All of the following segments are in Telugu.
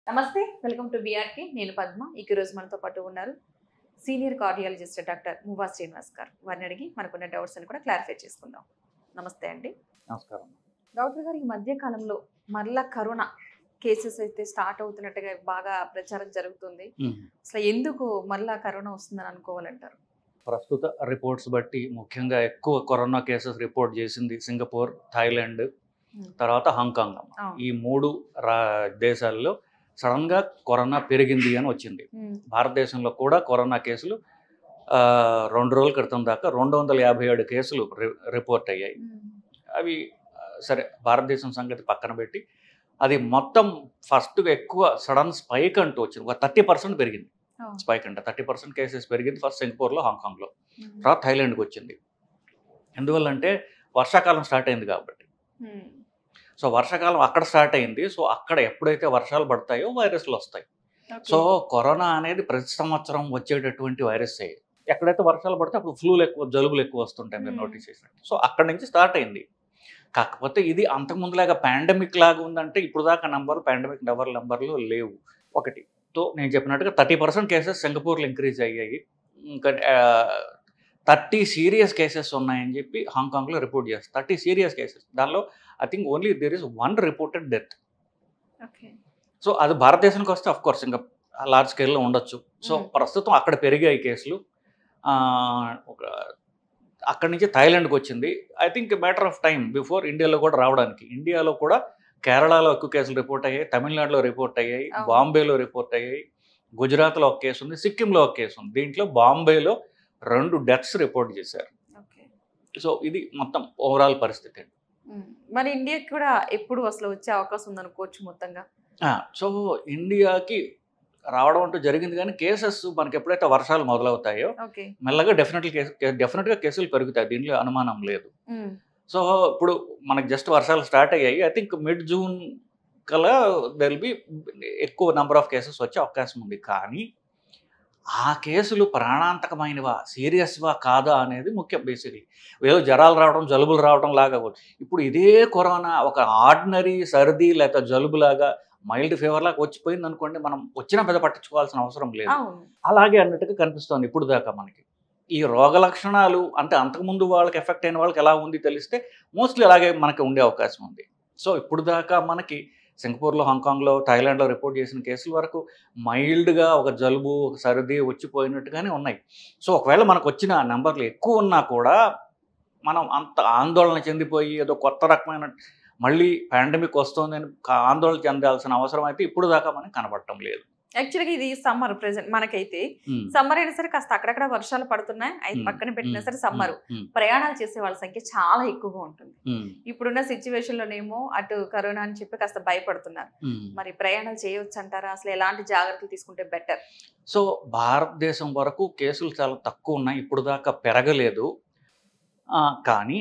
నమస్తే, వెల్కమ్ టు బీఆర్కే. నేను పద్మ. ఈ రోజు మనతో పాటు ఉన్నారు సీనియర్ కార్డియాలజిస్ట్ డాక్టర్ మువా శ్రీనివాస్ గారు. వారిని అడిగి మనకున్న డౌట్స్ అని కూడా క్లారిఫై చేసుకుందాం. నమస్తే అండి. నమస్కారం. డాక్టర్ గారు, ఈ మధ్య కాలంలో మరలా కరోనా కేసెస్ అయితే స్టార్ట్ అవుతున్నట్టుగా బాగా ప్రచారం జరుగుతుంది. అసలు ఎందుకు మరలా కరోనా వస్తుందని అనుకోవాలంటారు? ప్రస్తుత రిపోర్ట్స్ బట్టి ముఖ్యంగా ఎక్కువ కరోనా కేసెస్ రిపోర్ట్ చేసింది సింగపూర్, థాయిలాండ్, తర్వాత హాంకాంగ్. ఈ మూడు దేశాల్లో సడన్గా కరోనా పెరిగింది అని వచ్చింది. భారతదేశంలో కూడా కరోనా కేసులు 2 రోజుల క్రితం దాకా 257 కేసులు రిపోర్ట్ అయ్యాయి. అవి సరే, భారతదేశం సంగతి పక్కన పెట్టి అది మొత్తం ఫస్ట్ ఎక్కువ సడన్ స్పైక్ అంటూ వచ్చింది. ఒక 30% పెరిగింది. స్పైక్ అంటే 30% కేసెస్ పెరిగింది ఫస్ట్ సింగపూర్లో, హాంకాంగ్లో, తర్వాత థాయిలాండ్కి వచ్చింది. ఎందువల్లంటే వర్షాకాలం స్టార్ట్ అయింది కాబట్టి. సో వర్షాకాలం అక్కడ స్టార్ట్ అయింది. సో అక్కడ ఎప్పుడైతే వర్షాలు పడతాయో వైరస్లు వస్తాయి. సో కరోనా అనేది ప్రతి సంవత్సరం వచ్చేటటువంటి వైరస్. ఎక్కడైతే వర్షాలు పడితే అప్పుడు ఫ్లూలు ఎక్కువ, జలుబులు ఎక్కువ వస్తుంటాయి, మీరు నోటీస్ చేసినట్టు. సో అక్కడి నుంచి స్టార్ట్ అయింది. కాకపోతే ఇది అంతకుముందులాగా పాండమిక్ లాగా ఉందంటే ఇప్పుడు దాకా పాండమిక్ నెంబర్లు లేవు. ఒకటి. సో నేను చెప్పినట్టుగా 30% కేసెస్ సింగపూర్లో ఇంక్రీజ్ అయ్యాయి. ఇంకా 30 సీరియస్ కేసెస్ ఉన్నాయని చెప్పి హాంకాంగ్లో రిపోర్ట్ చేస్తారు. 30 సీరియస్ కేసెస్. దానిలో I think only there is 1 reported death. So అది భారతదేశానికి వస్తే అఫ్ కోర్స్ ఇంకా లార్జ్ స్కేల్లో ఉండొచ్చు. సో ప్రస్తుతం అక్కడ పెరిగాయి కేసులు. అక్కడి నుంచి థాయిలాండ్కి వచ్చింది. I think matter of time before ఇండియాలో కూడా రావడానికి. ఇండియాలో కూడా కేరళలో ఎక్కువ కేసులు రిపోర్ట్ అయ్యాయి, తమిళనాడులో రిపోర్ట్ అయ్యాయి, బాంబేలో రిపోర్ట్ అయ్యాయి, గుజరాత్లో ఒక కేసు ఉంది, సిక్కింలో ఒక కేసు ఉంది. దీంట్లో బాంబేలో 2 డెత్స్ రిపోర్ట్ చేశారు. సో ఇది మొత్తం ఓవరాల్ పరిస్థితి. మరి ఇండియాకి కూడా ఎప్పుడు అసలు వచ్చే అవకాశం ఉందనుకోవచ్చు మొత్తంగా? సో ఇండియాకి రావడం అంటూ జరిగింది, కానీ కేసెస్ మనకి ఎప్పుడైతే వర్షాలు మొదలవుతాయో మెల్లగా డెఫినెట్గా కేసులు పెరుగుతాయి. దీంట్లో అనుమానం లేదు. సో ఇప్పుడు మనకి జస్ట్ వర్షాలు స్టార్ట్ అయ్యాయి. ఐ థింక్ మిడ్ జూన్ కల్లా దెర్ విల్ బి ఎక్కువ నెంబర్ ఆఫ్ కేసెస్ వచ్చే అవకాశం ఉంది. కానీ ఆ కేసులు ప్రాణాంతకమైనవా, సీరియస్వా కాదా అనేది ముఖ్యం. బేసిక్లీ ఏదో జ్వరాలు రావడం, జలుబులు రావడం లాగా ఇప్పుడు ఇదే కరోనా ఒక ఆర్డినరీ సర్ది లేదా జలుబులాగా మైల్డ్ ఫీవర్ లాగా వచ్చిపోయింది అనుకోండి, మనం వచ్చినా పెద్ద పట్టించుకోవాల్సిన అవసరం లేదు. అలాగే అన్నట్టుగా కనిపిస్తోంది ఇప్పుడు దాకా మనకి. ఈ రోగ లక్షణాలు అంటే అంతకుముందు వాళ్ళకి ఎఫెక్ట్ అయిన వాళ్ళకి ఎలా ఉంది తెలిస్తే మోస్ట్లీ అలాగే మనకి ఉండే అవకాశం ఉంది. సో ఇప్పుడు దాకా మనకి సింగపూర్లో, హాంకాంగ్లో, థాయిలాండ్లో రిపోర్ట్ చేసిన కేసుల వరకు మైల్డ్గా ఒక జలుబు, ఒక సర్ది వచ్చిపోయినట్టుగానే ఉన్నాయి. సో ఒకవేళ మనకు వచ్చిన నెంబర్లు ఎక్కువ ఉన్నా కూడా మనం అంత ఆందోళన చెందిపోయి ఏదో కొత్త రకమైన మళ్ళీ పాండమిక్ వస్తుందని ఆందోళన చెందాల్సిన అవసరం అయితే ఇప్పుడు దాకా మనకి కనబడటం లేదు. యాక్చువల్గా ఇది సమ్మర్ ప్రెసెంట్ మనకైతే. సమ్మర్ అయినా సరే కాస్త అక్కడక్కడ వర్షాలు పడుతున్నాయి, అయితే పక్కన పెట్టినా సరే సమ్మర్ ప్రయాణాలు చేసే వాళ్ళ సంఖ్య చాలా ఎక్కువగా ఉంటుంది. ఇప్పుడున్న సిచ్యువేషన్ లోనేమో అటు కరోనా అని చెప్పి కాస్త భయపడుతున్నారు. మరి ప్రయాణాలు చేయవచ్చు అంటారా? అసలు ఎలాంటి జాగ్రత్తలు తీసుకుంటే బెటర్? సో భారతదేశం వరకు కేసులు చాలా తక్కువ ఉన్నాయి, ఇప్పుడు దాకా పెరగలేదు. కానీ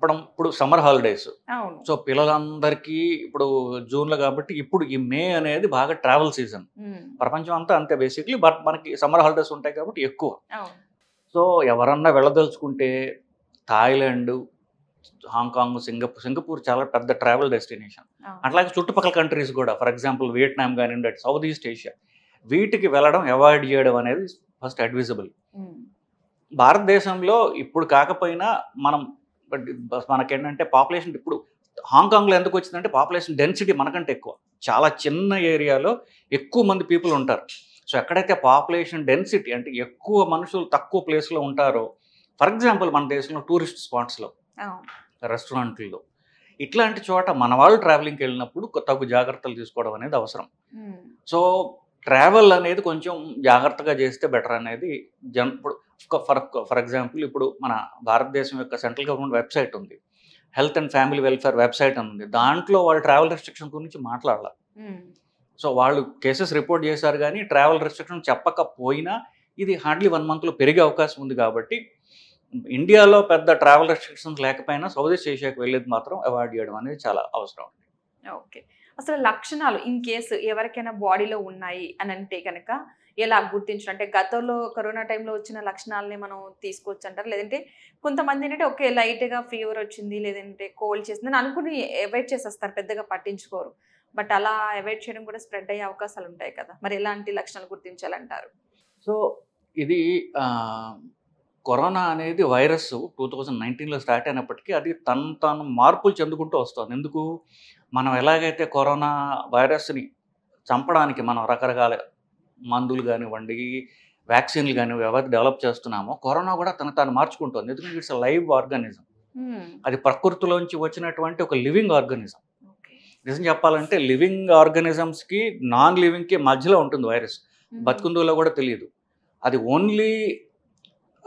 ఇప్పుడు సమ్మర్ హాలిడేస్. సో పిల్లలందరికీ ఇప్పుడు జూన్లో కాబట్టి ఇప్పుడు ఈ మే అనేది బాగా ట్రావెల్ సీజన్. ప్రపంచం అంతా అంతే బేసిక్లీ, బట్ మనకి సమ్మర్ హాలిడేస్ ఉంటాయి కాబట్టి ఎక్కువ. సో ఎవరన్నా వెళ్ళదలుచుకుంటే థాయిలాండ్, హాంకాంగ్, సింగపూర్ చాలా పెద్ద ట్రావెల్ డెస్టినేషన్. అట్లాగే చుట్టుపక్కల కంట్రీస్ కూడా, ఫర్ ఎగ్జాంపుల్ వియట్నాం కానివ్వండి, అటు సౌత్ ఈస్ట్ ఏషియా, వీటికి వెళ్ళడం అవాయిడ్ చేయడం అనేది ఫస్ట్ అడ్వైజబుల్. భారతదేశంలో ఇప్పుడు కాకపోయినా మనకేంటంటే పాపులేషన్ ఇప్పుడు హాంకాంగ్లో ఎందుకు వచ్చిందంటే పాపులేషన్ డెన్సిటీ మనకంటే ఎక్కువ. చాలా చిన్న ఏరియాలో ఎక్కువ మంది పీపుల్ ఉంటారు. సో ఎక్కడైతే పాపులేషన్ డెన్సిటీ అంటే ఎక్కువ మనుషులు తక్కువ ప్లేస్లో ఉంటారో, ఫర్ ఎగ్జాంపుల్ మన దేశంలో టూరిస్ట్ స్పాట్స్లో, రెస్టారెంట్లో, ఇట్లాంటి చోట మన వాళ్ళు ట్రావెలింగ్కి వెళ్ళినప్పుడు తగు జాగ్రత్తలు తీసుకోవడం అనేది అవసరం. సో ట్రావెల్ అనేది కొంచెం జాగ్రత్తగా చేస్తే బెటర్ అనేది ఇప్పుడు ఫర్ ఎగ్జాంపుల్ ఇప్పుడు మన భారతదేశం యొక్క సెంట్రల్ గవర్నమెంట్ వెబ్సైట్ ఉంది, health and family welfare website ఉంది. దాంట్లో వాళ్ళు ట్రావెల్ రెస్ట్రిక్షన్ గురించి మాట్లాడాలి. సో వాళ్ళు కేసెస్ రిపోర్ట్ చేశారు, కానీ ట్రావెల్ రెస్ట్రిక్షన్ చెప్పకపోయినా ఇది హార్డ్లీ 1 మంత్లో పెరిగే అవకాశం ఉంది. కాబట్టి ఇండియాలో పెద్ద ట్రావెల్ రెస్ట్రిక్షన్స్ లేకపోయినా సౌత్ ఈస్ట్ ఏషియాకి వెళ్ళేది మాత్రం అవాయిడ్ చేయడం అనేది చాలా అవసరం. ఓకే. అసలు లక్షణాలు ఇన్ కేసు ఎవరికైనా బాడీలో ఉన్నాయి అని అంటే కనుక ఎలా గుర్తించడం? అంటే గతంలో కరోనా టైంలో వచ్చిన లక్షణాలని మనం తీసుకోవచ్చు అంటారా? లేదంటే కొంతమంది ఏంటంటే ఓకే లైట్‌గా ఫీవర్ వచ్చింది, లేదంటే కోల్డ్ చేసిందని అనుకుని అవాయిడ్ చేసేస్తారు. పెద్దగా పట్టించుకోరు. బట్ అలా అవాయిడ్ చేయడం కూడా స్ప్రెడ్ అయ్యే అవకాశాలు ఉంటాయి కదా! మరి ఎలాంటి లక్షణాలు గుర్తించాలంటారు? సో ఇది కరోనా అనేది వైరస్ 2019లో స్టార్ట్ అయినప్పటికీ అది తాను మార్పులు చెందుకుంటూ వస్తుంది. ఎందుకు? మనం ఎలాగైతే కరోనా వైరస్‌ని చంపడానికి మనం రకరకాల మందులు గానివ్వండి, వ్యాక్సిన్‌లు గానివ్వండి ఎవరు డెవలప్ చేస్తున్నామో, కరోనా కూడా తాను మార్చుకుంటుంది. ఎందుకంటే ఇట్స్ ఎ లైవ్ ఆర్గానిజం. అది ప్రకృతిలోంచి వచ్చినటువంటి ఒక లివింగ్ ఆర్గానిజం. ఓకే. నిజం చెప్పాలంటే లివింగ్ ఆర్గానిజమ్స్‌కి, నాన్ లివింగ్‌కి మధ్యలో ఉంటుంది వైరస్. బతికుందో కూడా తెలీదు. అది only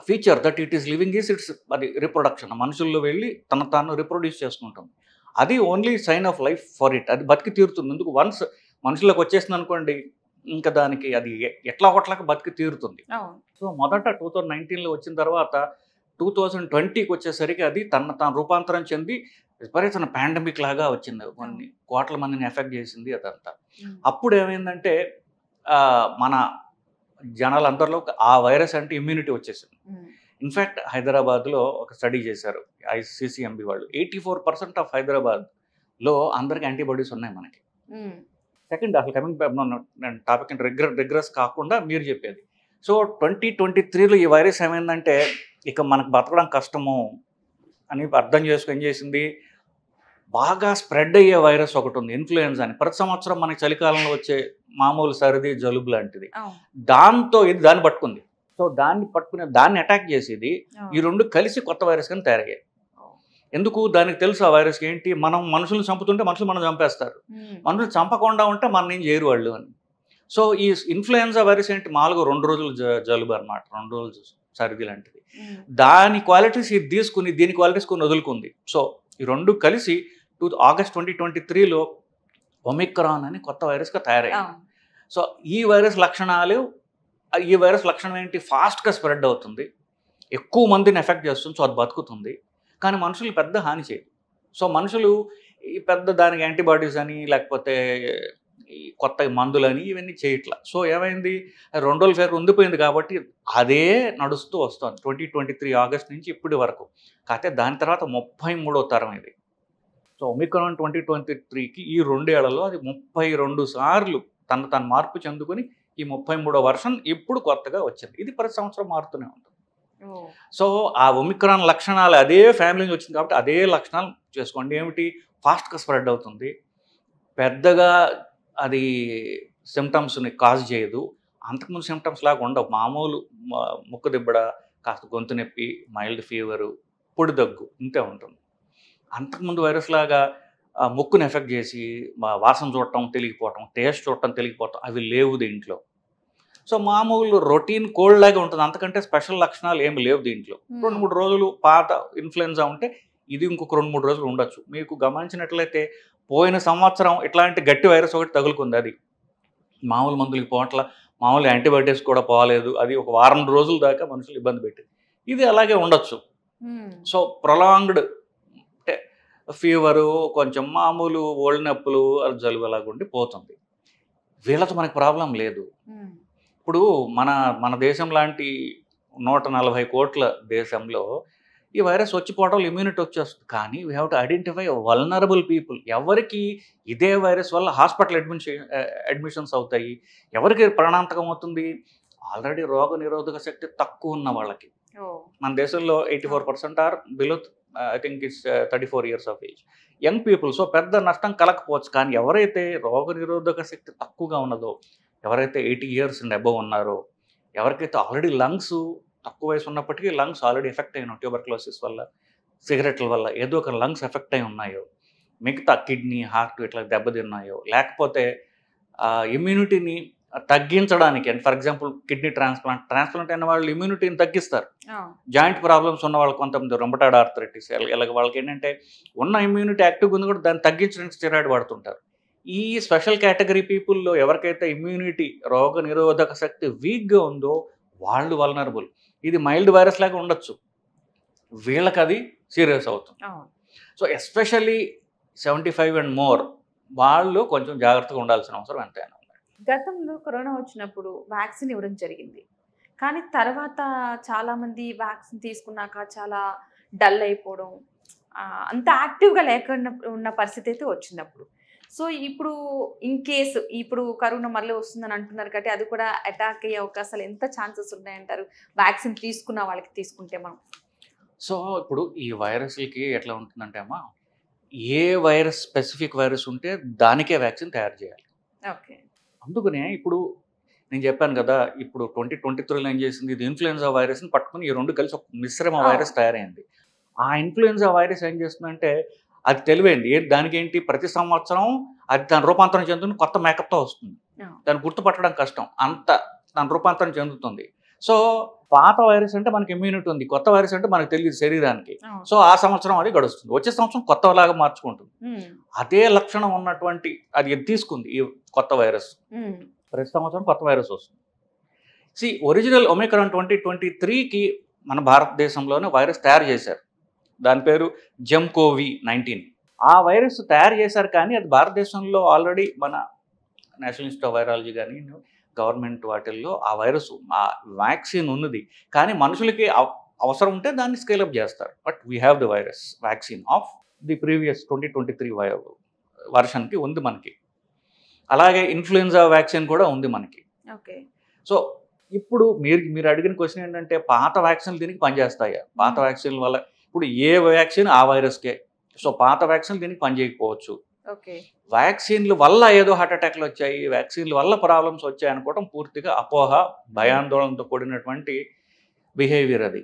feature that it is living is అది రిప్రొడక్షన్. మనుషుల్లో వెళ్ళి తాను రిప్రొడ్యూస్ చేసుకుంటుంది. అది only sign of life for it. అది బతికి తీరుతుంది. ఎందుకు వన్స్ మనుషుల్లోకి వచ్చేసింది అనుకోండి, ఇంకా దానికి అది ఎట్లా ఒకట్లాగా బతికి తీరుతుంది. సో మొదట 2019లో వచ్చిన తర్వాత 2020కి వచ్చేసరికి అది తాను రూపాంతరం చెంది విపరీతమైన పాండమిక్ లాగా వచ్చింది. కొన్ని కోట్ల మందిని ఎఫెక్ట్ చేసింది అదంతా. అప్పుడు ఏమైందంటే మన జనాలందరిలో ఆ వైరస్ అంటే ఇమ్యూనిటీ వచ్చేసింది. ఇన్ఫ్యాక్ట్ హైదరాబాద్లో ఒక స్టడీ చేశారు ICCMB వాళ్ళు. 84% ఆఫ్ హైదరాబాద్లో అందరికి యాంటీబాడీస్ ఉన్నాయి మనకి. సెకండ్ అసలు కమింగ్ బ్యాక్ టాపిక్ రిగ్రెస్ కాకుండా మీరు చెప్పేది. సో 2023లో ఈ వైరస్ ఏమైందంటే ఇక మనకు బతకడం కష్టము అని అర్థం చేసుకుని ఏం చేసింది, బాగా స్ప్రెడ్ అయ్యే వైరస్ ఒకటి ఉంది, ఇన్ఫ్లుయెన్జా అని. ప్రతి సంవత్సరం మనకి చలికాలంలో వచ్చే మామూలు సర్ది జలుబు లాంటిది. దాంతో ఇది దాన్ని పట్టుకుంది. సో దాన్ని అటాక్ చేసేది ఈ రెండు కలిసి కొత్త వైరస్ కింద తయారయ్యాయి. ఎందుకు? దానికి తెలుసు ఆ వైరస్కి ఏంటి, మనం మనుషులను చంపుతుంటే మనుషులు మనం చంపేస్తారు, మనుషులు చంపకుండా ఉంటే మన ఏం చేయరు వాళ్ళు అని. సో ఈ ఇన్ఫ్లుయెన్జా వైరస్ ఏంటి, మామూలుగా 2 రోజులు జలుబు అనమాట, 2 రోజులు సర్ది లాంటిది. దాని క్వాలిటీస్ ఇది తీసుకుని దీని క్వాలిటీస్ కొన్ని వదులుకుంది. సో ఈ రెండు కలిసి ఆగస్ట్ 2023లో ఒమిక్రాన్ అని కొత్త వైరస్గా తయారయ్యింది. సో ఈ వైరస్ లక్షణం ఏంటి, ఫాస్ట్గా స్ప్రెడ్ అవుతుంది, ఎక్కువ మందిని ఎఫెక్ట్ చేస్తుంది. సో అది బతుకుతుంది, కానీ మనుషులు పెద్ద హాని చేయదు. సో మనుషులు ఈ పెద్ద దానికి యాంటీబాడీస్ అని లేకపోతే ఈ కొత్త మందులని ఇవన్నీ చేయట్లా. సో ఏమైంది, 2 రోజుల ఫేర్ ఉండిపోయింది కాబట్టి అదే నడుస్తూ వస్తుంది 2023 ఆగస్ట్ నుంచి ఇప్పటి వరకు. కాకపోతే దాని తర్వాత 33వ తరం ఇది. సో ఒమిక్రాన్ 2023కి ఈ 2 ఏళ్లలో అది 32 సార్లు తను మార్పు చెందుకొని ఈ 33వ వర్షన్ ఇప్పుడు కొత్తగా వచ్చింది. ఇది ప్రతి సంవత్సరం మారుతూనే ఉంటుంది. సో ఆ ఒమిక్రాన్ లక్షణాలు అదే ఫ్యామిలీ నుంచి వచ్చింది కాబట్టి అదే లక్షణాలు చేసుకోండి. ఏమిటి, ఫాస్ట్గా స్ప్రెడ్ అవుతుంది, పెద్దగా అది సిమ్టమ్స్ని కాజ్ చేయదు, అంతకుముందు సిమ్టమ్స్ లాగా ఉండవు. మామూలు ముక్కు దిబ్బడ, కాస్త గొంతు నొప్పి, మైల్డ్ ఫీవరు, పొడి దగ్గు ఇంతే ఉంటుంది. అంతకుముందు వైరస్ లాగా ముక్కుని ఎఫెక్ట్ చేసి వాసన చూడటం తెలియకపోవటం, టేస్ట్ చూడటం తెలియకపోవటం అవి లేవు దీంట్లో. సో మామూలు రొటీన్ కోల్డ్ లాగా ఉంటుంది, అంతకంటే స్పెషల్ లక్షణాలు ఏమి లేవు దీంట్లో. 2-3 రోజులు పాత ఇన్ఫ్లుయెన్జా ఉంటే ఇది ఇంకొక 2-3 రోజులు ఉండొచ్చు. మీకు గమనించినట్లయితే పోయిన సంవత్సరం ఇట్లాంటి గట్టి వైరస్ ఒకటి తగులుకుంది, అది మామూలు మందులకి పోవట్ల, మామూలు యాంటీబయాటిక్స్ కూడా పోలేదు, అది ఒక వారం రోజుల దాకా మనుషులు ఇబ్బంది పెట్టింది. ఇది అలాగే ఉండొచ్చు. సో ప్రొలాంగ్డ్ అంటే ఫీవరు, కొంచెం మామూలు ఓల్డ్ నొప్పులు, జలుబు అలాగుండి పోతుంది. వీళ్ళతో మనకి ప్రాబ్లం లేదు. ఇప్పుడు మన దేశం లాంటి 140 కోట్ల దేశంలో ఈ వైరస్ వచ్చిపోవడం ఇమ్యూనిటీ వచ్చేస్తుంది. కానీ we have to identify vulnerable people. ఎవరికి ఇదే వైరస్ వల్ల హాస్పిటల్ అడ్మిషన్స్ అవుతాయి, ఎవరికి ప్రాణాంతకం అవుతుంది, ఆల్రెడీ రోగ నిరోధక శక్తి తక్కువ ఉన్న వాళ్ళకి. మన దేశంలో 84% are below I think it's 34 years of age young people. So పెద్ద నష్టం కలగకపోవచ్చు. కానీ ఎవరైతే రోగ నిరోధక శక్తి తక్కువగా ఉన్నదో, ఎవరైతే 80 years అండ్ అబవ్ ఉన్నారో, ఎవరికైతే ఆల్రెడీ లంగ్స్ తక్కువ వయసు ఉన్నప్పటికీ లంగ్స్ ఆల్రెడీ ఎఫెక్ట్ అయిన ట్యూబర్క్లోసిస్ వల్ల, సిగరెట్ల వల్ల ఏదో ఒక లంగ్స్ ఎఫెక్ట్ అయి ఉన్నాయో, మిగతా కిడ్నీ, హార్ట్ ఇట్లా దెబ్బతిన్నాయో, లేకపోతే ఇమ్యూనిటీని తగ్గించడానికి, and for example kidney transplant అయిన వాళ్ళు ఇమ్యూనిటీని తగ్గిస్తారు. జాయింట్ ప్రాబ్లమ్స్ ఉన్న వాళ్ళు, కొంతమంది రొమటాయిడ్ ఆర్థరైటిస్, ఇలాగ వాళ్ళకి ఏంటంటే ఉన్న ఇమ్యూనిటీ యాక్టివ్గా ఉంది కూడా దాన్ని తగ్గించడానికి స్టెరాయిడ్ వాడుతుంటారు. ఈ స్పెషల్ కేటగిరీ పీపుల్లో ఎవరికైతే ఇమ్యూనిటీ రోగ నిరోధక శక్తి వీక్గా ఉందో వాళ్ళు వల్నరబుల్. ఇది మైల్డ్ వైరస్ లాగా ఉండొచ్చు, వీళ్ళకి అది సీరియస్ అవుతుంది. సో ఎస్పెషల్లీ 75 అండ్ మోర్ వాళ్ళు కొంచెం జాగ్రత్తగా ఉండాల్సిన అవసరం ఎంతైనా ఉంది. గతంలో కరోనా వచ్చినప్పుడు వ్యాక్సిన్ ఇవ్వడం జరిగింది. కానీ తర్వాత చాలామంది వ్యాక్సిన్ తీసుకున్నాక చాలా డల్ అయిపోవడం, అంత యాక్టివ్‌గా లేకుండా ఉన్న పరిస్థితి అయితే వచ్చిందప్పుడు. సో, ఇప్పుడు ఇన్ కేస్ ఇప్పుడు కరోనా మళ్ళీ వస్తుందని అంటున్నారు కాబట్టి అది కూడా అటాక్ అయ్యే అవకాశాలు ఎంత ఛాన్సెస్ ఉన్నాయంటారు? వ్యాక్సిన్ తీసుకున్న వాళ్ళకి తీసుకుంటే మనం? సో, ఇప్పుడు ఈ వైరస్‌లకి ఎట్లా ఉంటుందంటే అమ్మా, ఏ వైరస్ స్పెసిఫిక్ వైరస్ ఉంటే దానికే వ్యాక్సిన్ తయారు చేయాలి. ఓకే. అందుకనే ఇప్పుడు నేను చెప్పాను కదా! ఇప్పుడు 2023లో ఏం చేసింది, ఇది ఇన్‌ఫ్లుయెన్జా వైరస్‌ని పట్టుకొని ఈ 2 కలిసి ఒక మిశ్రమ వైరస్ తయారైంది. ఆ ఇన్‌ఫ్లుయెన్జా వైరస్ ఏం చేస్తుందంటే అది తెలివైంది. దానికేంటి ప్రతి సంవత్సరం అది దాని రూపాంతరం చెందుతుంది, కొత్త మేకప్‌తో వస్తుంది. దాన్ని గుర్తుపట్టడం కష్టం. అంత దాని రూపాంతరం చెందుతుంది. సో, పాత వైరస్ అంటే మనకి ఇమ్యూనిటీ ఉంది. కొత్త వైరస్ అంటే మనకు తెలీదు శరీరానికి. సో, ఆ సంవత్సరం అది గడుస్తుంది. వచ్చే సంవత్సరం కొత్తలాగా మార్చుకుంటుంది. అదే లక్షణం ఉన్నటువంటి అది తీసుకుంది ఈ కొత్త వైరస్. ప్రతి సంవత్సరం కొత్త వైరస్ వస్తుంది. ఒరిజినల్ ఒమిక్రాన్ 2023కి మన భారతదేశంలోనే వైరస్ తయారు చేశారు. దాని పేరు జెమ్కోవి-19. ఆ వైరస్ తయారు చేశారు కానీ అది భారతదేశంలో ఆల్రెడీ మన నేషనల్ ఇన్స్టిట్యూట్ ఆఫ్ వైరాలజీ కానీ గవర్నమెంట్ వాటిల్లో ఆ వైరస్ ఆ వ్యాక్సిన్ ఉన్నది. కానీ మనుషులకి అవసరం ఉంటే దాన్ని స్కేలప్ చేస్తారు. But we have the virus vaccine of the previous 2023 వర్షన్కి ఉంది మనకి. అలాగే ఇన్ఫ్లుయెన్జా వ్యాక్సిన్ కూడా ఉంది మనకి. ఓకే. సో, ఇప్పుడు మీరు అడిగిన క్వశ్చన్ ఏంటంటే పాత వ్యాక్సిన్లు దీనికి పనిచేస్తాయా? పాత వ్యాక్సిన్ల వల్ల ఇప్పుడు ఏ వ్యాక్సిన్ ఆ వైరస్కే. సో, పాత వ్యాక్సిన్లు దీనికి పనిచేయకపోవచ్చు. ఓకే. వ్యాక్సిన్ల వల్ల ఏదో హార్ట్ అటాక్లు వచ్చాయి, వ్యాక్సిన్ల వల్ల ప్రాబ్లమ్స్ వచ్చాయి అనుకోవడం పూర్తిగా అపోహ, భయాందోళనతో కూడినటువంటి బిహేవియర్ అది.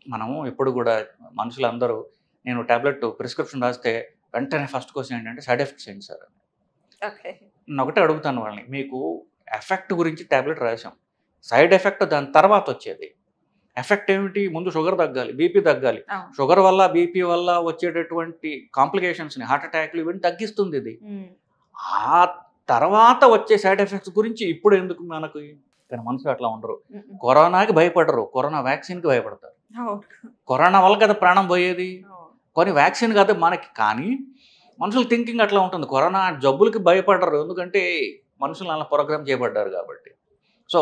మనము ఎప్పుడు కూడా మనుషులందరూ నేను టాబ్లెట్ ప్రిస్క్రిప్షన్ రాస్తే వెంటనే ఫస్ట్ క్వశ్చన్ ఏంటంటే సైడ్ ఎఫెక్ట్స్ ఏంటి సార్? ఓకే. నేను ఒకటే అడుగుతాను వాళ్ళని, మీకు ఎఫెక్ట్ గురించి టాబ్లెట్ రాసాం, సైడ్ ఎఫెక్ట్ దాని తర్వాత వచ్చేది. ఎఫెక్ట్ ఏమిటి? ముందు షుగర్ తగ్గాలి, బీపీ తగ్గాలి. షుగర్ వల్ల బీపీ వల్ల వచ్చేటటువంటి కాంప్లికేషన్స్ని, హార్ట్ అటాక్లు ఇవన్నీ తగ్గిస్తుంది ఇది. ఆ తర్వాత వచ్చే సైడ్ ఎఫెక్ట్స్ గురించి ఇప్పుడు ఎందుకు మనకు? కానీ మనుషులు అట్లా ఉండరు. కరోనాకి భయపడరు, కరోనా వ్యాక్సిన్కి భయపడతారు. కరోనా వల్ల కదా ప్రాణం పోయేది, కొన్ని వ్యాక్సిన్ కదా మనకి. కానీ మనుషుల థింకింగ్ అట్లా ఉంటుంది. కరోనా జబ్బులకి భయపడరు, ఎందుకంటే మనుషులు అలా ప్రోగ్రామ్ చేయబడ్డారు కాబట్టి. సో,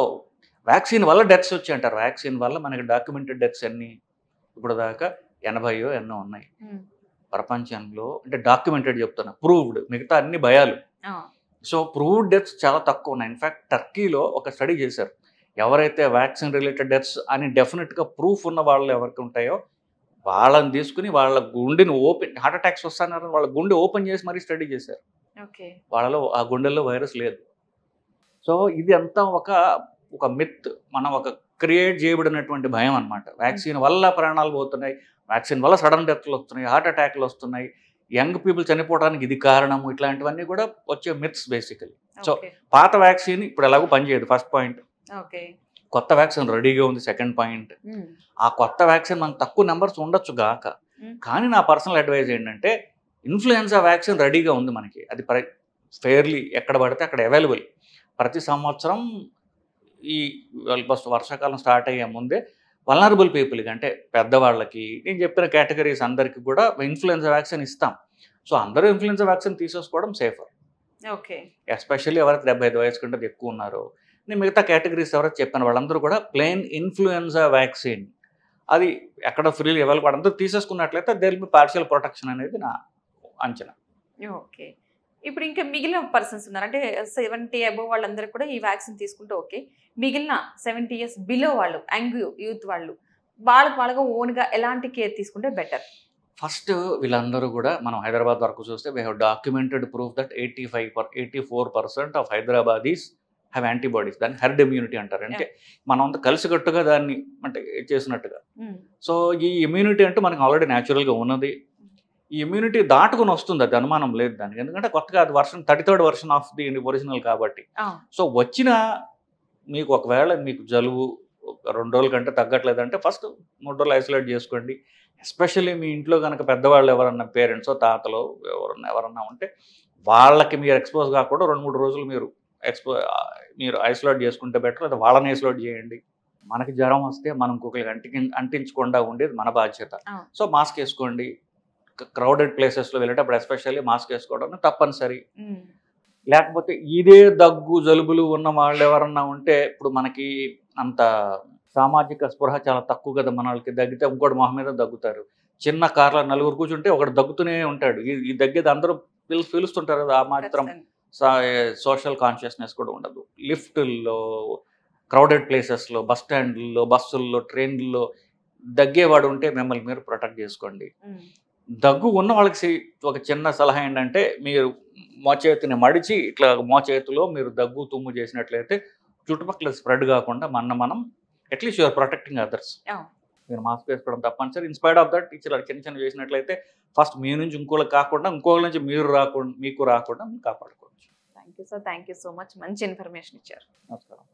వ్యాక్సిన్ వల్ల డెత్స్ వచ్చి అంటారు. వ్యాక్సిన్ వల్ల మనకి డాక్యుమెంటెడ్ డెత్స్ ఎన్ని ఇప్పుడు దాకా 80 ఎన్నో ఉన్నాయి ప్రపంచంలో. అంటే డాక్యుమెంటెడ్ చెప్తున్నా, ప్రూవ్డ్. మిగతా అన్ని భయాలు. సో, ప్రూవ్డ్ డెత్స్ చాలా తక్కువ ఉన్నాయి. ఇన్ఫ్యాక్ట్ టర్కీలో ఒక స్టడీ చేశారు. ఎవరైతే వ్యాక్సిన్ రిలేటెడ్ డెత్స్ అని డెఫినెట్గా ప్రూఫ్ ఉన్న వాళ్ళు ఎవరికి ఉంటాయో వాళ్ళని తీసుకుని వాళ్ళ గుండెని ఓపెన్, హార్ట్ అటాక్స్ వస్తున్నారు వాళ్ళ గుండె ఓపెన్ చేసి మరీ స్టడీ చేశారు. వాళ్ళలో ఆ గుండెల్లో వైరస్ లేదు. సో, ఇది అంతా ఒక మిత్, మనం ఒక క్రియేట్ చేయబడినటువంటి భయం అనమాట. వ్యాక్సిన్ వల్ల ప్రాణాలు పోతున్నాయి, వ్యాక్సిన్ వల్ల సడన్ డెత్లు వస్తున్నాయి, హార్ట్ అటాక్లు వస్తున్నాయి, యంగ్ పీపుల్ చనిపోవడానికి ఇది కారణము, ఇట్లాంటివన్నీ కూడా వచ్చే మిత్స్ బేసికలీ. సో, పాత వ్యాక్సిన్ ఇప్పుడు ఎలాగో పనిచేయదు, ఫస్ట్ పాయింట్. కొత్త వ్యాక్సిన్ రెడీగా ఉంది, సెకండ్ పాయింట్. ఆ కొత్త వ్యాక్సిన్ మనకు తక్కువ నెంబర్స్ ఉండొచ్చు గాక, కానీ నా పర్సనల్ అడ్వైజ్ ఏంటంటే ఇన్ఫ్లుయెన్జా వ్యాక్సిన్ రెడీగా ఉంది మనకి. అది ఫెయిర్లీ ఎక్కడ పడితే అక్కడ అవైలబుల్. ప్రతి సంవత్సరం ఈ వర్షాకాలం స్టార్ట్ అయ్యే ముందే వల్నరబుల్ పీపుల్కి, అంటే పెద్దవాళ్ళకి, నేను చెప్పిన కేటగిరీస్ అందరికీ కూడా ఇన్ఫ్లుయెన్జా వ్యాక్సిన్ ఇస్తాం. సో, అందరూ ఇన్ఫ్లుయెన్జా వ్యాక్సిన్ తీసేసుకోవడం సేఫర్. ఓకే. ఎస్పెషల్లీ ఎవరైతే 75 వయసు కంటే ఎక్కువ ఉన్నారో, నేను మిగతా కేటగిరీస్ ఎవరైతే చెప్పాను వాళ్ళందరూ కూడా ప్లెయిన్ ఇన్ఫ్లుయెన్జా వ్యాక్సిన్ అది ఎక్కడ ఫ్రీలీ అవైలబుల్, అందరూ తీసేసుకున్నట్లయితే there will be partial protection అనేది నా అంచనా. ఓకే. ఇప్పుడు ఇంకా మిగిలిన పర్సన్స్ ఉన్నారు, అంటే 70 అబోవ్ వాళ్ళందరూ కూడా ఈ వ్యాక్సిన్ తీసుకుంటే ఓకే. మిగిలిన 70 ఇయర్స్ బిలో వాళ్ళు, యంగ్ యూత్ వాళ్ళగా ఓన్గా ఎలాంటి కేర్ తీసుకుంటే బెటర్? ఫస్ట్ వీళ్ళందరూ కూడా మనం హైదరాబాద్ వరకు చూస్తే we have documented proof that 84% of Hyderabadis have antibodies. దాన్ని హెర్డ్ ఇమ్యూనిటీ అంటారు. అంటే మనం అంతా కలిసికట్టుగా దాన్ని అంటే చేసినట్టుగా. సో, ఈ ఇమ్యూనిటీ అంటే మనకి ఆల్రెడీ న్యాచురల్గా ఉన్నది. ఈ ఇమ్యూనిటీ దాటుకుని వస్తుంది, అది అనుమానం లేదు దానికి. ఎందుకంటే కొత్తగా అది 33rd version of the original కాబట్టి. సో, వచ్చిన మీకు ఒకవేళ మీకు జలుబు 2 రోజుల కంటే తగ్గట్లేదంటే ఫస్ట్ 3 రోజులు ఐసోలేట్ చేసుకోండి. ఎస్పెషల్లీ మీ ఇంట్లో కనుక పెద్దవాళ్ళు ఎవరన్నా, పేరెంట్సో తాతలో ఎవరన్నా ఉంటే వాళ్ళకి మీరు ఎక్స్పోజ్ కాకుండా 2-3 రోజులు మీరు ఐసోలేట్ చేసుకుంటే బెటర్. లేదా వాళ్ళని ఐసోలేట్ చేయండి. మనకి జ్వరం వస్తే మనం ఇంకొకరికి అంటించకుండా ఉండేది మన బాధ్యత. సో, మాస్క్ వేసుకోండి. క్రౌడెడ్ ప్లేసెస్లో వెళ్ళేటప్పుడు ఎస్పెషల్లీ మాస్క్ వేసుకోవడం తప్పనిసరి. లేకపోతే ఇదే దగ్గు జలుబులు ఉన్న వాళ్ళు ఎవరన్నా ఉంటే, ఇప్పుడు మనకి అంత సామాజిక స్పృహ చాలా తక్కువ కదా, మన వాళ్ళకి దగ్గితే ఇంకోటి మొహం మీద దగ్గుతారు. చిన్న కార్లో నలుగురు కూర్చుంటే ఒకడు దగ్గుతూనే ఉంటాడు. ఈ దగ్గేది అందరూ పిలుస్తుంటారు కదా, ఆ మాత్రం సోషల్ కాన్షియస్నెస్ కూడా ఉండదు. లిఫ్టుల్లో, క్రౌడెడ్ ప్లేసెస్లో, బస్ స్టాండ్లో, బస్సుల్లో, ట్రైన్లలో దగ్గేవాడు ఉంటే మిమ్మల్ని మీరు ప్రొటెక్ట్ చేసుకోండి. దగ్గు ఉన్న వాళ్ళకి ఒక చిన్న సలహా ఏంటంటే, మీరు మోచేతిని మడిచి ఇట్లా మోచేతిలో మీరు దగ్గు తుమ్ము చేసినట్లయితే చుట్టుపక్కల స్ప్రెడ్ కాకుండా మనం అట్లీస్ట్ యూఆర్ ప్రొటెక్టింగ్ అదర్స్. మీరు మాస్క్ వేసుకోవడం తప్పనిసరి. ఇన్స్పైర్డ్ ఆఫ్ దట్ ఇట్లా చిన్న చిన్న చేసినట్లయితే ఫస్ట్ మీ నుంచి ఇంకోళ్ళకి కాకుండా, ఇంకోళ్ళ నుంచి మీకు రాకుండా కాపాడుకోవచ్చు. Thank you sir, thank you so much. మంచి ఇన్ఫర్మేషన్ ఇచ్చారు. నమస్కారం.